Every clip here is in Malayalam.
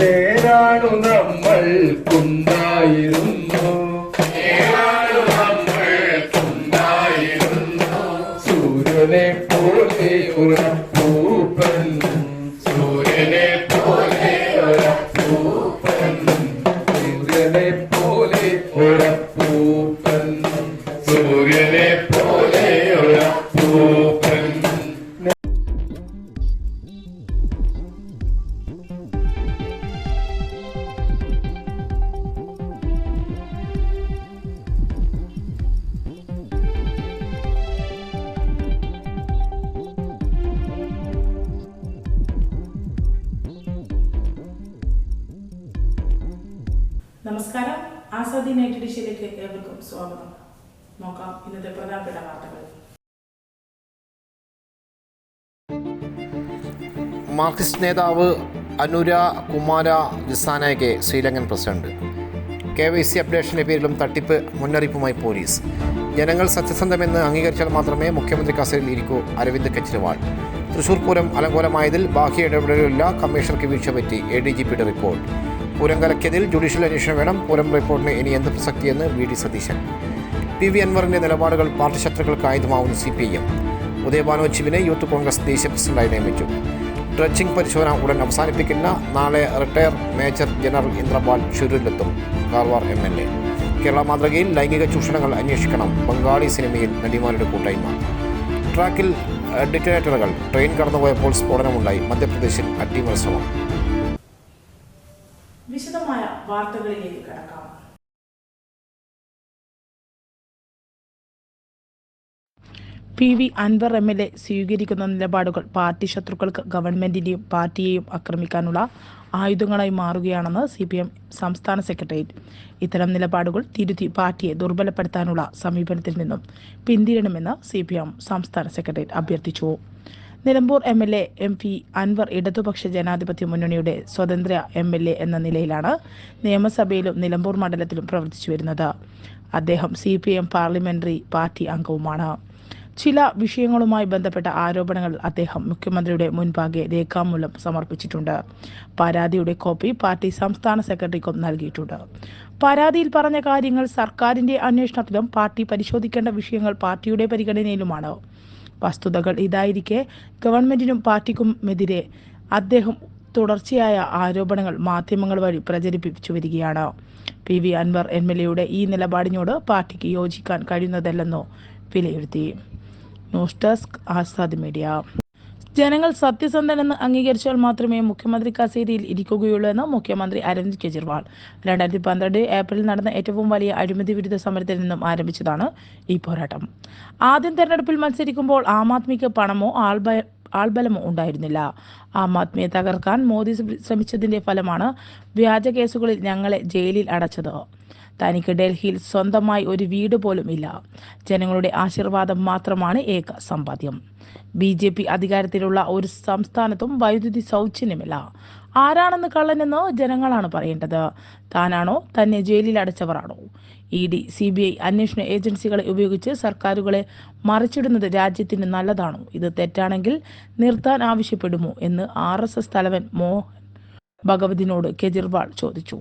നേരാണു നമ്മൾക്കുണ്ടായിരുന്നു സൂര്യനെ പോലെ ഒരപ്പൂപ്പൻ സൂര്യനെ പോലെ ഒരപ്പൂപ്പൻ സൂര്യനെ പോലെ ഒരപ്പൂപ്പൻ സൂര്യനെ പോലെ ഒരപ്പൂപ്പൻ. നമസ്കാരം. ആസാദി നൈറ്റ് എഡിഷനിലേക്ക് ഏവർക്കും സ്വാഗതം. നോക്കാം ഇന്നത്തെ പ്രധാനപ്പെട്ട വാർത്തകൾ. മാർക്സിസ്റ്റ് നേതാവ് അനുര കുമാര ദിസാനയ്ക്ക് ശ്രീലങ്കൻ പ്രസിഡന്റ്. KYC അപ്ഡേഷൻ്റെ പേരിലും തട്ടിപ്പ് മുന്നറിയിപ്പുമായി പോലീസ്. ജനങ്ങൾ സത്യസന്ധമെന്ന് അംഗീകരിച്ചാൽ മാത്രമേ മുഖ്യമന്ത്രി കസേരയിൽ ഇരിക്കൂ അരവിന്ദ് കെജ്രിവാൾ. തൃശൂർ പൂരം അലങ്കോലമായതിൽ ബാഹ്യ ഇടപെടലില്ല, കമ്മീഷണർക്ക് വീഴ്ച പറ്റി ADGPയുടെ റിപ്പോർട്ട്. പൂരം കലക്കിയതിൽ ജുഡീഷ്യൽ അന്വേഷണം വേണം, പൂരം റിപ്പോർട്ടിന് ഇനി എന്ത് പ്രസക്തിയെന്ന് VD സതീശൻ. PV അൻവറിൻ്റെ നിലപാടുകൾ പാർട്ടി ശത്രുക്കൾക്ക് ആയുധമാവുന്ന CPIM. ഉദയഭാനു ചിവിനെ യൂത്ത് കോൺഗ്രസ് ദേശീയ പ്രസിഡന്റായി നിയമിച്ചു. ഡ്രഡ്ജിംഗ് പരിശോധന ഉടൻ അവസാനിപ്പിക്കില്ല, നാളെ റിട്ടയർ മേജർ ജനറൽ ഇന്ദ്രപാൽ ഷുരൂരിലെത്തും കാർവാർ MLA. കേരള മാതൃകയിൽ ലൈംഗിക ചൂഷണങ്ങൾ അന്വേഷിക്കണം, ബംഗാളി സിനിമയിൽ നടിമാരുടെ കൂട്ടായ്മ. ട്രാക്കിൽ ഡിറ്റനേറ്ററുകൾ, ട്രെയിൻ കടന്നുപോയപ്പോൾ സ്ഫോടനമുണ്ടായി, മധ്യപ്രദേശിൽ അട്ടിമറി ശ്രമം. വിശദമായ വാർത്തകളിലേക്ക് കടക്കാം. PV അൻവർ MLA സ്വീകരിക്കുന്ന നിലപാടുകൾ പാർട്ടി ശത്രുക്കൾക്ക് ഗവൺമെന്റിനെയും പാർട്ടിയെയും ആക്രമിക്കാനുള്ള ആയുധങ്ങളായി മാറുകയാണെന്ന് CPM സംസ്ഥാന സെക്രട്ടേറിയറ്റ്. ഇത്തരം നിലപാടുകൾ തിരുത്തി പാർട്ടിയെ ദുർബലപ്പെടുത്താനുള്ള സമീപനത്തിൽ നിന്നും പിന്തിരിയണമെന്ന് CPM സംസ്ഥാന സെക്രട്ടേറിയറ്റ് അഭ്യർത്ഥിച്ചു. നിലമ്പൂർ MLA MP അൻവർ ഇടതുപക്ഷ ജനാധിപത്യ മുന്നണിയുടെ സ്വതന്ത്ര MLA എന്ന നിലയിലാണ് നിയമസഭയിലും നിലമ്പൂർ മണ്ഡലത്തിലും പ്രവർത്തിച്ചു വരുന്നത്. അദ്ദേഹം CPM പാർലമെന്ററി പാർട്ടി അംഗവുമാണ്. ചില വിഷയങ്ങളുമായി ബന്ധപ്പെട്ട ആരോപണങ്ങൾ അദ്ദേഹം മുഖ്യമന്ത്രിയുടെ മുൻപാകെ രേഖാമൂലം സമർപ്പിച്ചിട്ടുണ്ട്. പരാതിയുടെ കോപ്പി പാർട്ടി സംസ്ഥാന സെക്രട്ടറിക്കും നൽകിയിട്ടുണ്ട്. പരാതിയിൽ പറഞ്ഞ കാര്യങ്ങൾ സർക്കാരിന്റെ അന്വേഷണത്തിലും പാർട്ടി പരിശോധിക്കേണ്ട വിഷയങ്ങൾ പാർട്ടിയുടെ പരിഗണനയിലുമാണ്. വസ്തുതകൾ ഇതായിരിക്കെ ഗവൺമെന്റിനും പാർട്ടിക്കുമെതിരെ അദ്ദേഹം തുടർച്ചയായ ആരോപണങ്ങൾ മാധ്യമങ്ങൾ വഴി പ്രചരിപ്പിച്ചു വരികയാണ്. PV അൻവർ MLAയുടെ ഈ നിലപാടിനോട് പാർട്ടിക്ക് യോജിക്കാൻ കഴിയുന്നതല്ലെന്നോ വിലയിരുത്തി. News desk Azad media. ജനങ്ങൾ സത്യസന്ധനെന്ന് അംഗീകരിച്ചാൽ മാത്രമേ മുഖ്യമന്ത്രി കസേരയിൽ ഇരിക്കുകയുള്ളൂ എന്ന് മുഖ്യമന്ത്രി അരവിന്ദ് കെജ്രിവാൾ. 2012 ഏപ്രിലിൽ നടന്ന ഏറ്റവും വലിയ അഴിമതി വിരുദ്ധ സമരത്തിൽ നിന്നും ആരംഭിച്ചതാണ് ഈ പോരാട്ടം. ആദ്യം തെരഞ്ഞെടുപ്പിൽ മത്സരിക്കുമ്പോൾ ആം ആദ്മിക്ക് പണമോ ആൾബലമോ ഉണ്ടായിരുന്നില്ല. ആം ആദ്മിയെ തകർക്കാൻ മോദി ശ്രമിച്ചതിന്റെ ഫലമാണ് വ്യാജ കേസുകളിൽ ഞങ്ങളെ ജയിലിൽ അടച്ചത്. തനിക്ക് ഡൽഹിയിൽ സ്വന്തമായി ഒരു വീട് പോലും ഇല്ല. ജനങ്ങളുടെ ആശീർവാദം മാത്രമാണ് ഏക സമ്പാദ്യം. BJP അധികാരത്തിലുള്ള ഒരു സംസ്ഥാനത്തും വൈദ്യുതി സൗജന്യമില്ല. ആരാണെന്ന് കള്ളനെന്ന് ജനങ്ങളാണ് പറയേണ്ടത്. താനാണോ, തന്നെ ജയിലിൽ അടച്ചവരാണോ? ED, CBI അന്വേഷണ ഏജൻസികളെ ഉപയോഗിച്ച് സർക്കാരുകളെ മറിച്ചിടുന്നത് രാജ്യത്തിന് നല്ലതാണോ? ഇത് തെറ്റാണെങ്കിൽ നിർത്താൻ ആവശ്യപ്പെടുമോ എന്ന് RSS തലവൻ മോഹൻ ഭഗവതിനോട് കെജ്രിവാൾ ചോദിച്ചു.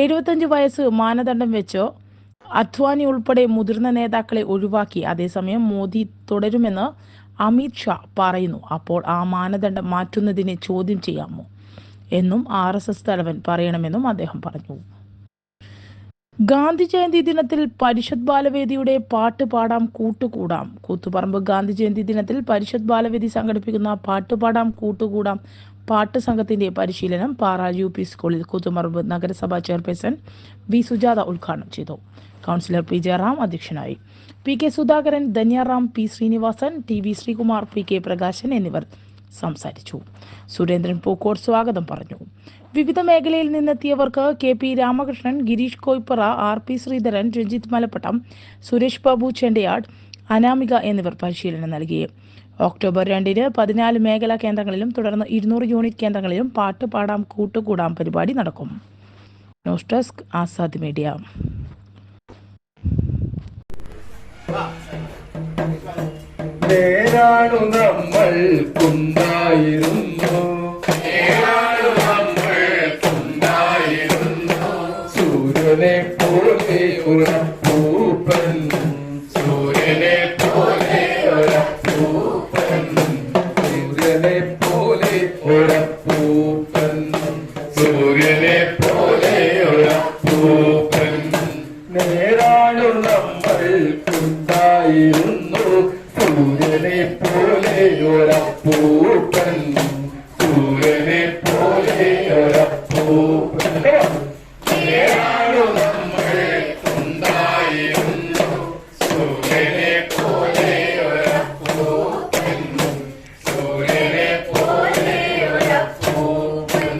75 വയസ്സ് മാനദണ്ഡം വെച്ച് അദ്വാനി ഉൾപ്പെടെ മുതിർന്ന നേതാക്കളെ ഒഴിവാക്കി. അതേസമയം മോദി തുടരുമെന്ന് അമിത് ഷാ പറയുന്നു. അപ്പോൾ ആ മാനദണ്ഡം മാറ്റുന്നതിനെ ചോദ്യം ചെയ്യാമോ എന്നും RSS തലവൻ പറയണമെന്നും അദ്ദേഹം പറഞ്ഞു. ഗാന്ധി ജയന്തി ദിനത്തിൽ പരിഷത്ത് ബാലവേദിയുടെ പാട്ട് പാടാം കൂട്ടുകൂടാം. കൂത്തുപറമ്പ് ഗാന്ധി ജയന്തി ദിനത്തിൽ പരിഷത്ത് ബാലവേദി സംഘടിപ്പിക്കുന്ന പാട്ടുപാടാം കൂട്ടുകൂടാം പാട്ട് സംഘത്തിന്റെ പരിശീലനം പാറാൽ UP സ്കൂളിൽ കൂത്തുപറമ്പ് നഗരസഭാ ചെയർപേഴ്സൺ V സുജാത ഉദ്ഘാടനം ചെയ്തു. കൗൺസിലർ P ജയറാം അധ്യക്ഷനായി. PK Sudhakaran, ധന്യാറാം, P Sreenivasan, TV Sreekumar, PK Prakashan എന്നിവർ സംസാരിച്ചു. സുരേന്ദ്രൻ പൂക്കോട് സ്വാഗതം പറഞ്ഞു. വിവിധ മേഖലയിൽ നിന്നെത്തിയവർക്ക് KP രാമകൃഷ്ണൻ, ഗിരീഷ് കോയ്പ്പറ, RP ശ്രീധരൻ, രഞ്ജിത്ത് മലപ്പട്ടം, സുരേഷ് ബാബു ചെണ്ടയാട്, അനാമിക എന്നിവർ പരിശീലനം നൽകി. ഒക്ടോബർ 2 14 മേഖലാ കേന്ദ്രങ്ങളിലും തുടർന്ന് 200 യൂണിറ്റ് കേന്ദ്രങ്ങളിലും പാട്ട് പാടാം കൂട്ടുകൂടാം പരിപാടി നടക്കും. News desk Azad media. നേരാണു നമ്മൾക്കുണ്ടായിരുന്നു സൂര്യനെ പോലെ ഒരപ്പൂപ്പൻ, സൂര്യനെ പോലെ ഒരപ്പൂപ്പൻ. നേരാണു നമ്മൾക്കുണ്ടായിരുന്നു സൂര്യനെ പോലെ ഒരപ്പൂപ്പൻ, സൂര്യനെ പോലെ ഒരപ്പൂപ്പൻ. നേരാണു നമ്മൾക്കുണ്ടായിരുന്നു സൂര്യനെ പോലെ ഒരപ്പൂപ്പൻ, സൂര്യനെ പോലെ ഒരപ്പൂപ്പൻ.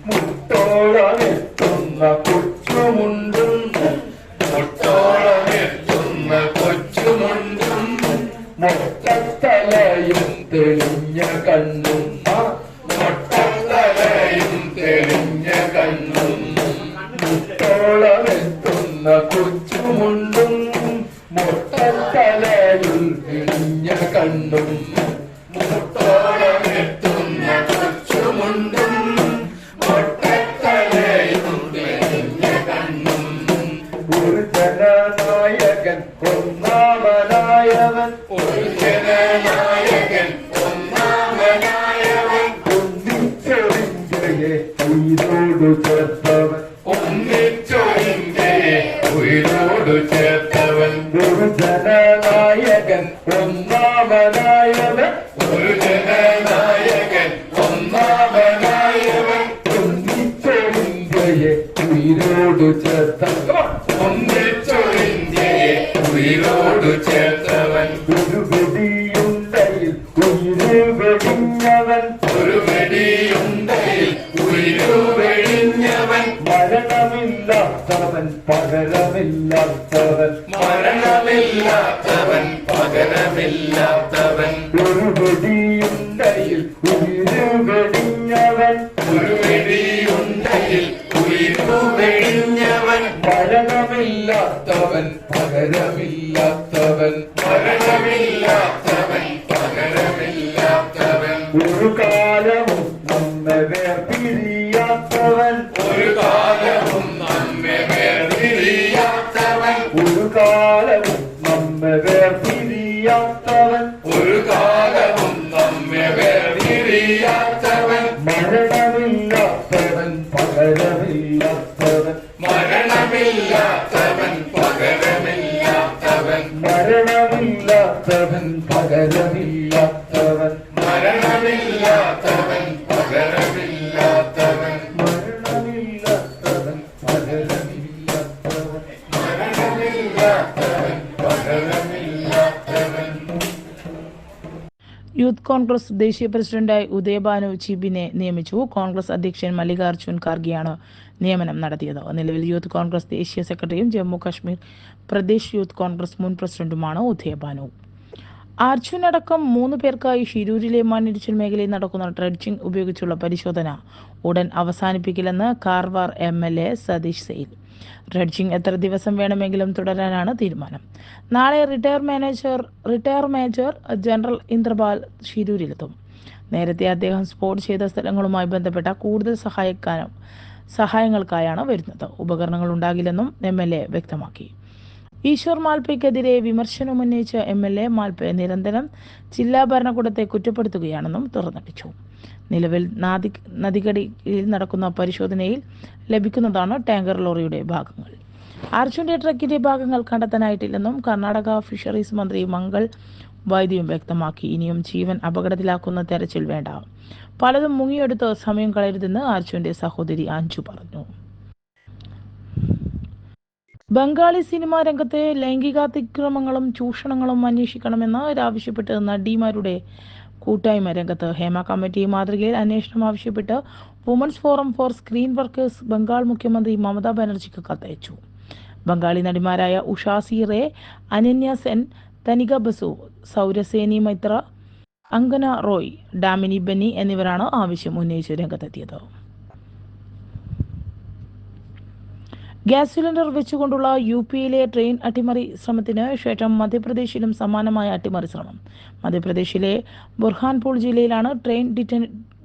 മുട്ടോളമെത്തുന്ന കൊച്ചുമുണ്ടും, മുട്ടോളമെത്തുന്ന കൊച്ചുമുണ്ടും, മൊട്ടത്തലയും തെളിഞ്ഞ കണ്ണും, മൊട്ടത്തലയും തെളിഞ്ഞ കണ്ണും. മുട്ടോളമെത്തുന്ന കൊച്ചുമുണ്ടും, മൊട്ടത്തലയും തെളിഞ്ഞ കണ്ണും, മുട്ടോളമെത്തുന്ന കൊച്ചുമുണ്ടും, മൊട്ടത്തലയും തെളിഞ്ഞ കണ്ണും. ഒരു ജനനായകൻ ഒന്നാമനായവൻ, ഒരു ജനനായകൻ ഒന്നാമനായവൻ. ഒന്നിച്ചൊരിഞ്ചയെ ഉയിരോടു ചേർത്തവൻ, ഒന്നിച്ചൊരിഞ്ചയെ ഉയിരോടു ചേർത്തവൻ. ഒരു ജനനായകൻ ഒന്നാമനായവൻ, ഒരു ജനനായകൻ ഒന്നാമനായവൻ. ഒന്നിച്ചൊരിഞ്ചയെ ഉയിരോടു ചേർത്തവൻ, ഒന്നിച്ചൊരിഞ്ചയെ ഉയിരോടു ചേർത്തവൻ. ഒരു വെടിയുണ്ടയിൽ ഉയിരു വെടിഞ്ഞവൻ, ഒരു വെടിയുണ്ടയിൽ ഉയിരു വെടിഞ്ഞവൻ. മരണമില്ലാത്തവൻ പകരമില്ലാത്തവൻ, മരണമില്ലാത്തവൻ പകരമില്ലാത്തവൻ. ഒരു വെടിയുണ്ടയിൽ ഉയിരു വെടിഞ്ഞവൻ, ഒരു വെടിയുണ്ടയിൽ ഉയിരു വെടിഞ്ഞവൻ. മരണമില്ലാത്തവൻ പകരമില്ലാത്തവൻ, മരണമില്ലാത്തവൻ പകരമില്ലാത്തവൻ. ഒരു കാലവും നമ്മെ വേർപിരിയാത്തവൻ, ഒരു കാലവും നമ്മെ വേർപിരിയാത്തവൻ. ഒരു കാലവും നമ്മെ വേർപിരിയാത്തവൻ, ഒരു കാലവും നമ്മെ വേർപിരിയാത്തവൻ. മരണമില്ലാത്തവൻ പകരമില്ലാത്തവൻ, മരണമില്ലാത്തവൻ പകരമില്ലാത്തവൻ. മരണമില്ലാത്തവൻ പകരമില്ലാത്തവൻ, മരണമില്ലാത്തവൻ പകരമില്ലാത്തവൻ. മരണമില്ലാത്തവൻ പകരമില്ലാത്തവൻ, മരണമില്ലാത്തവൻ പകരമില്ലാത്തവൻ. യൂത്ത് കോൺഗ്രസ് ദേശീയ പ്രസിഡന്റായി ഉദയഭാനു ചിബിനെ നിയമിച്ചു. കോൺഗ്രസ് അധ്യക്ഷൻ മല്ലികാർജുൻ ഖാർഗെയാണ് നിയമനം നടത്തിയത്. നിലവിൽ യൂത്ത് കോൺഗ്രസ് ദേശീയ സെക്രട്ടറിയും ജമ്മു കാശ്മീർ പ്രദേശ് യൂത്ത് കോൺഗ്രസ് മുൻ പ്രസിഡന്റുമാണ് ഉദയഭാനു. അർജുൻ അടക്കം 3 പേർക്കായി ഷിരൂരിലെ മണ്ണിടിച്ചിൽ മേഖലയിൽ നടക്കുന്ന ഡ്രഡ്ജിംഗ് ഉപയോഗിച്ചുള്ള പരിശോധന ഉടൻ അവസാനിപ്പിക്കില്ലെന്ന് കാർവാർ MLA സതീഷ് സെയിൽ. ഡ്രഡ്ജിംഗ് എത്ര ദിവസം വേണമെങ്കിലും തുടരാനാണ് തീരുമാനം. നാളെ റിട്ടയർ മേജർ ജനറൽ ഇന്ദ്രപാൽ ഷിരൂരിലെത്തും. നേരത്തെ അദ്ദേഹം സ്പോട്ട് ചെയ്ത സ്ഥലങ്ങളുമായി ബന്ധപ്പെട്ട കൂടുതൽ സഹായങ്ങൾക്കായാണ് വരുന്നത്. ഉപകരണങ്ങൾ ഉണ്ടാകില്ലെന്നും MLA വ്യക്തമാക്കി. ഈശ്വർ മാൽപ്പയ്ക്കെതിരെ വിമർശനമുന്നയിച്ച MLA മാൽപ്പയെ നിരന്തരം ജില്ലാ ഭരണകൂടത്തെ കുറ്റപ്പെടുത്തുകയാണെന്നും തുറന്നടിച്ചു. നിലവിൽ നദിക്കടിയിൽ നടക്കുന്ന പരിശോധനയിൽ ലഭിക്കുന്നതാണ് ടാങ്കർ ലോറിയുടെ ഭാഗങ്ങൾ. അർജുന്റെ ട്രക്കിന്റെ ഭാഗങ്ങൾ കണ്ടെത്താനായിട്ടില്ലെന്നും കർണാടക ഫിഷറീസ് മന്ത്രി മംഗൾ വൈദ്യയും വ്യക്തമാക്കി. ഇനിയും ജീവൻ അപകടത്തിലാക്കുന്ന തെരച്ചിൽ വേണ്ട, പലതും മുങ്ങിയെടുത്ത് സമയം കളയരുതെന്ന് അർജുന്റെ സഹോദരി അഞ്ജു പറഞ്ഞു. ബംഗാളി സിനിമാ രംഗത്തെ ലൈംഗികാതിക്രമങ്ങളും ചൂഷണങ്ങളും അന്വേഷിക്കണമെന്ന് ആവശ്യപ്പെട്ട് നടിമാരുടെ കൂട്ടായ്മ രംഗത്ത്. ഹേമ കമ്മിറ്റി മാതൃകയിൽ അന്വേഷണം ആവശ്യപ്പെട്ട് women's forum for screen workers Bengal മുഖ്യമന്ത്രി മമതാ ബാനർജിക്ക് കത്തയച്ചു. ബംഗാളി നടിമാരായ ഉഷാസി റേ, അനന്യ സെൻ, തനിക ബസു, സൗരസേനി മൈത്ര, അങ്കന റോയ്, ഡാമിനി ബെന്നി എന്നിവരാണ് ആവശ്യം ഉന്നയിച്ച് രംഗത്തെത്തിയത്. ഗ്യാസ് സിലിണ്ടർ വെച്ചുകൊണ്ടുള്ള UPയിലെ ട്രെയിൻ അട്ടിമറി ശ്രമത്തിന് ശേഷം മധ്യപ്രദേശിലും സമാനമായ അട്ടിമറി ശ്രമം. മധ്യപ്രദേശിലെ ബുർഹാൻപൂർ ജില്ലയിലാണ് ട്രെയിൻ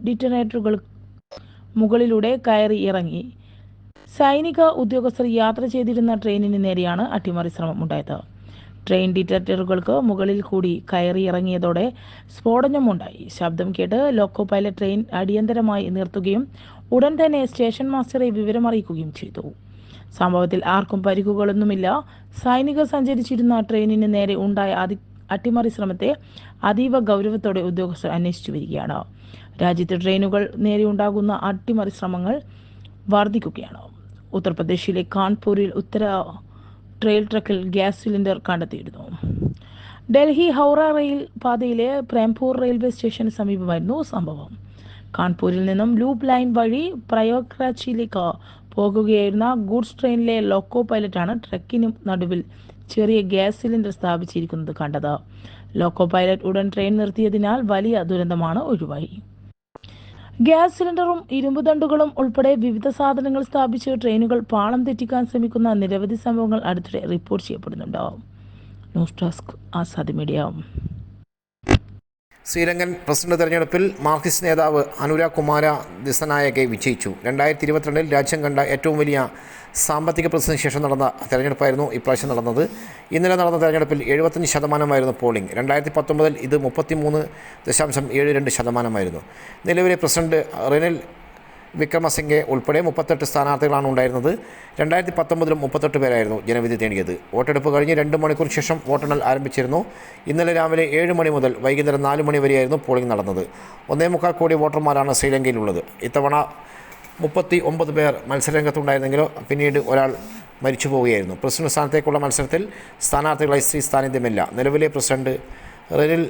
ഡിറ്റനേറ്ററുകൾ മുകളിലൂടെ കയറി ഇറങ്ങി സൈനിക ഉദ്യോഗസ്ഥർ യാത്ര ചെയ്തിരുന്ന ട്രെയിനിന് നേരെയാണ് അട്ടിമറി ശ്രമം ഉണ്ടായത്. ട്രെയിൻ ഡിറ്റക്ടറുകൾക്ക് മുകളിൽ കൂടി കയറിയിറങ്ങിയതോടെ സ്ഫോടനമുണ്ടായി. ശബ്ദം കേട്ട് ലോക്കോ പൈലറ്റ് ട്രെയിൻ അടിയന്തരമായി നിർത്തുകയും ഉടൻ തന്നെ സ്റ്റേഷൻ മാസ്റ്ററെ വിവരമറിയിക്കുകയും ചെയ്തു. സംഭവത്തിൽ ആർക്കും പരിക്കുകളൊന്നുമില്ല. സൈനികർ സഞ്ചരിച്ചിരുന്ന ട്രെയിനിന് നേരെ ഉണ്ടായ അട്ടിമറി ശ്രമത്തെ അതീവ ഗൗരവത്തോടെ ഉദ്യോഗസ്ഥർ അന്വേഷിച്ചു വരികയാണ്. രാജ്യത്തെ ട്രെയിനുകൾ നേരെയുണ്ടാകുന്ന അട്ടിമറി ശ്രമങ്ങൾ വർദ്ധിക്കുകയാണ്. ഉത്തർപ്രദേശിലെ കാൺപൂരിൽ ഉത്തര ട്രെയിൽ ട്രക്കിൽ ഗ്യാസ് സിലിണ്ടർ കണ്ടെത്തിയിരുന്നു. ഡൽഹി ഹൗറ റെയിൽ പാതയിലെ പ്രേംപൂർ റെയിൽവേ സ്റ്റേഷന് സമീപമായിരുന്നു സംഭവം. കാൺപൂരിൽ നിന്നും ലൂപ്പ് ലൈൻ വഴി പ്രയാഗ്രാജിലേക്ക് പോകുകയായിരുന്ന ഗൂഡ്സ് ട്രെയിനിലെ ലോക്കോ പൈലറ്റാണ് ട്രക്കിന് നടുവിൽ ചെറിയ ഗ്യാസ് സിലിണ്ടർ സ്ഥാപിച്ചിരിക്കുന്നത് കണ്ടത്. ലോക്കോ പൈലറ്റ് ഉടൻ ട്രെയിൻ നിർത്തിയതിനാൽ വലിയ ദുരന്തമാണ് ഒഴിവായി. ഗ്യാസ് സിലിണ്ടറും ഇരുമ്പ് ദണ്ടുകളും ഉൾപ്പെടെ വിവിധ സാധനങ്ങൾ സ്ഥാപിച്ച് ട്രെയിനുകൾ പാളം തെറ്റിക്കാൻ ശ്രമിക്കുന്ന നിരവധി സംഭവങ്ങൾ അടുത്തിടെ റിപ്പോർട്ട് ചെയ്യപ്പെടുന്നുണ്ട്. News desk Azadi media. Sri Lankan president തെരഞ്ഞെടുപ്പിൽ മാർക്സിസ്റ്റ് നേതാവ് അനുര കുമാര ദിസനായകെ വിജയിച്ചു. 2022 രാജ്യം കണ്ട ഏറ്റവും വലിയ സാമ്പത്തിക പ്രതിസന്ധിക്ക് ശേഷം നടന്ന തെരഞ്ഞെടുപ്പായിരുന്നു ഇപ്രാവശ്യം നടന്നത്. ഇന്നലെ നടന്ന തെരഞ്ഞെടുപ്പിൽ 75% പോളിംഗ്. 2019 ഇത് 33.72% നിലവിലെ പ്രസിഡന്റ് റെനിൽ വിക്രമസിംഗെ ഉൾപ്പെടെ 38 സ്ഥാനാർത്ഥികളാണ് ഉണ്ടായിരുന്നത്. 2019 38 പേരായിരുന്നു ജനവിധി തേടിയത്. വോട്ടെടുപ്പ് കഴിഞ്ഞ് 2 മണിക്കൂർ ശേഷം വോട്ടെണ്ണൽ ആരംഭിച്ചിരുന്നു. ഇന്നലെ രാവിലെ 7 മണി മുതൽ വൈകുന്നേരം 4 മണി വരെയായിരുന്നു പോളിംഗ് നടന്നത്. 1.25 കോടി വോട്ടർമാരാണ് ശ്രീലങ്കയിലുള്ളത്. ഇത്തവണ 39 പേർ മത്സരരംഗത്തുണ്ടായിരുന്നെങ്കിലും പിന്നീട് ഒരാൾ മരിച്ചു പോവുകയായിരുന്നു. പ്രസിഡന്റ് സ്ഥാനത്തേക്കുള്ള മത്സരത്തിൽ സ്ഥാനാർത്ഥികളായി സ്ത്രീ സാന്നിധ്യമില്ല. നിലവിലെ പ്രസിഡന്റ് റെനിൽ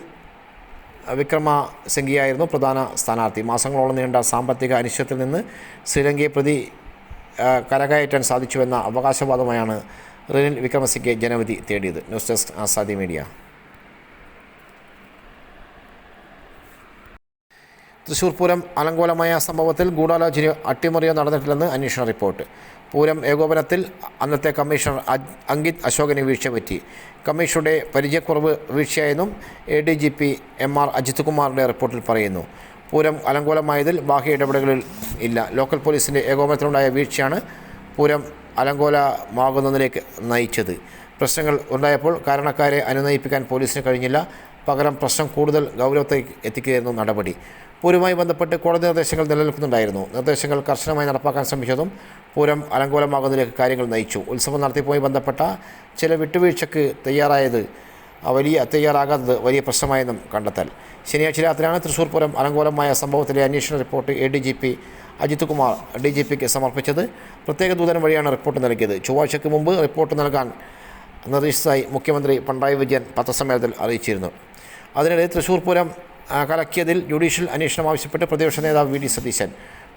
വിക്രമസിംഗെയായിരുന്നു പ്രധാന സ്ഥാനാർത്ഥി. മാസങ്ങളോളം നീണ്ട സാമ്പത്തിക അനിശ്ചിതത്തിൽ നിന്ന് ശ്രീലങ്കയെ കരകയറ്റാൻ സാധിച്ചുവെന്ന അവകാശവാദമായാണ് റെനിൽ വിക്രമസിംഗെ ജനവിധി തേടിയത്. News desk Azadi media. Thrissur Pooram അലങ്കോലമായ സംഭവത്തിൽ ഗൂഢാലോചനയോ അട്ടിമറിയോ നടന്നിട്ടില്ലെന്ന് അന്വേഷണ റിപ്പോർട്ട്. പൂരം ഏകോപനത്തിൽ അന്നത്തെ കമ്മീഷണർ അങ്കിത് അശോകന് വീഴ്ച പറ്റി. കമ്മീഷനുടെ പരിചയക്കുറവ് വീഴ്ചയായെന്നും ADGP MR അജിത് കുമാറിൻ്റെ റിപ്പോർട്ടിൽ പറയുന്നു. പൂരം അലങ്കോലമായതിൽ ബാഹ്യ ഇടപെടലുകളിൽ ഇല്ല. ലോക്കൽ പോലീസിൻ്റെ ഏകോപനത്തിലുണ്ടായ വീഴ്ചയാണ് പൂരം അലങ്കോലമാകുന്നതിലേക്ക് നയിച്ചത്. പ്രശ്നങ്ങൾ ഉണ്ടായപ്പോൾ കാരണക്കാരെ അനുനയിപ്പിക്കാൻ പോലീസിന് കഴിഞ്ഞില്ല. പകരം പ്രശ്നം കൂടുതൽ ഗൗരവത്തേക്ക് എത്തിക്കുകയായിരുന്നു നടപടി. പൂരവുമായി ബന്ധപ്പെട്ട് കോടതി നിർദ്ദേശങ്ങൾ നിലനിൽക്കുന്നുണ്ടായിരുന്നു. നിർദ്ദേശങ്ങൾ കർശനമായി നടപ്പാക്കാൻ ശ്രമിച്ചതും പൂരം അലങ്കോലമാകുന്നതിലേക്ക് കാര്യങ്ങൾ നയിച്ചു. ഉത്സവം നടത്തിപ്പുമായി ബന്ധപ്പെട്ട ചില വിട്ടുവീഴ്ചയ്ക്ക് തയ്യാറാകാത്തത് വലിയ പ്രശ്നമായെന്നും കണ്ടെത്തൽ. ശനിയാഴ്ച രാത്രിയാണ് തൃശൂർ പൂരം അലങ്കോലമായ സംഭവത്തിലെ അന്വേഷണ റിപ്പോർട്ട് ADGP അജിത് കുമാർ DGPക്ക് സമർപ്പിച്ചത്. പ്രത്യേക ദൂതൻ വഴിയാണ് റിപ്പോർട്ട് നൽകിയത്. ചൊവ്വാഴ്ചയ്ക്ക് മുമ്പ് റിപ്പോർട്ട് നൽകാൻ നിർദ്ദേശിച്ചതായി മുഖ്യമന്ത്രി പിണറായി വിജയൻ പത്രസമ്മേളനത്തിൽ അറിയിച്ചിരുന്നു. അതിനിടെ തൃശൂർ പൂരം കലക്കിയതിൽ ജുഡീഷ്യൽ അന്വേഷണം ആവശ്യപ്പെട്ട് പ്രതിപക്ഷ നേതാവ് VD സതീശൻ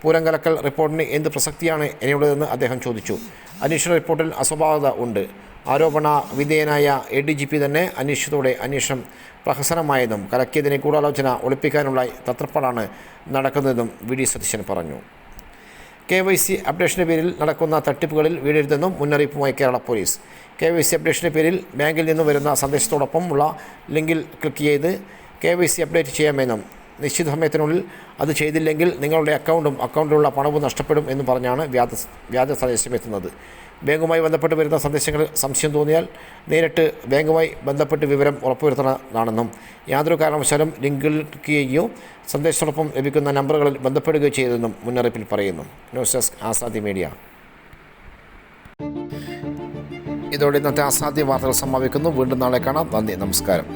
പൂരം കലക്കൽ റിപ്പോർട്ടിന് എന്ത് പ്രസക്തിയാണ് ഇനിയുള്ളതെന്ന് അദ്ദേഹം ചോദിച്ചു. അന്വേഷണ റിപ്പോർട്ടിൽ അസ്വാഭാവികത ഉണ്ട്. ആരോപണ വിധേയനായ ADGP തന്നെ അന്വേഷിച്ചതോടെ അന്വേഷണം പ്രഹസനമായതും കലക്കിയതിനെ ഗൂഢാലോചന ഒളിപ്പിക്കാനുള്ള തത്രപ്പാടാണ് നടക്കുന്നതെന്നും VD സതീശൻ പറഞ്ഞു. KYC അപ്ഡേഷൻ്റെ പേരിൽ നടക്കുന്ന തട്ടിപ്പുകളിൽ വീഴരുതെന്നും മുന്നറിയിപ്പുമായി കേരള പോലീസ്. KYC അപ്ഡേഷൻ്റെ പേരിൽ ബാങ്കിൽ നിന്ന് വരുന്ന സന്ദേശത്തോടൊപ്പമുള്ള ലിങ്കിൽ ക്ലിക്ക് ചെയ്ത് KYC അപ്ഡേറ്റ് ചെയ്യാമെന്നും നിശ്ചിത സമയത്തിനുള്ളിൽ അത് ചെയ്തില്ലെങ്കിൽ നിങ്ങളുടെ അക്കൗണ്ടിലുള്ള പണവും നഷ്ടപ്പെടും എന്നും പറഞ്ഞാണ് വ്യാജ സന്ദേശം എത്തുന്നത്. ബാങ്കുമായി ബന്ധപ്പെട്ട് വരുന്ന സന്ദേശങ്ങൾ സംശയം തോന്നിയാൽ നേരിട്ട് ബാങ്കുമായി ബന്ധപ്പെട്ട് വിവരം ഉറപ്പുവരുത്തണമെന്നാണെന്നും യാതൊരു കാരണവശാലും ലിങ്കിൽ ക്ലിക്ക് ചെയ്യുകയോ സന്ദേശത്തോടൊപ്പം ലഭിക്കുന്ന നമ്പറുകളിൽ ബന്ധപ്പെടുകയോ ചെയ്തതെന്നും മുന്നറിയിപ്പിൽ പറയുന്നു. News desk Azadi media. ഇതോടെ ഇന്നത്തെ ആസാദി വാർത്തകൾ സമാപിക്കുന്നു. വീണ്ടും നാളെ കാണാം. നന്ദി, നമസ്കാരം.